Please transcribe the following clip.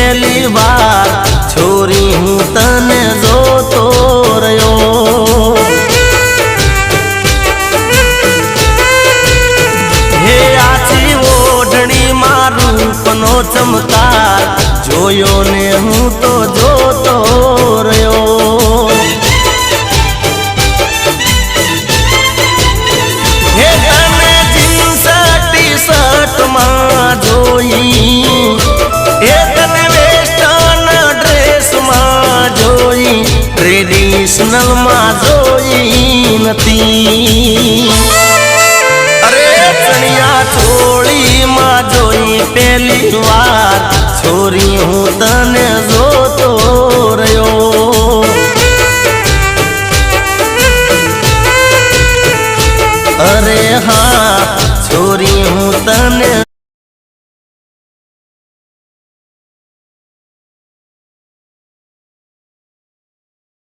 पहली बार छोरी हूँ तने जोतो रह्यो। हे आछी ओढ़णी मां रूपनो चमकार जोयो ने हूँ तो जोतो रह्यो। हे तने जीन्स टी शर्ट मां जोई, हे तने वेस्टर्न ड्रेस मां जोई, ट्रेडिशनल मां जोई नथी। अरे चनिया चोली मां जोई पहली बार छोरी हूँ तने जोतो रह्यो। अरे हाँ छोरी हूँ तने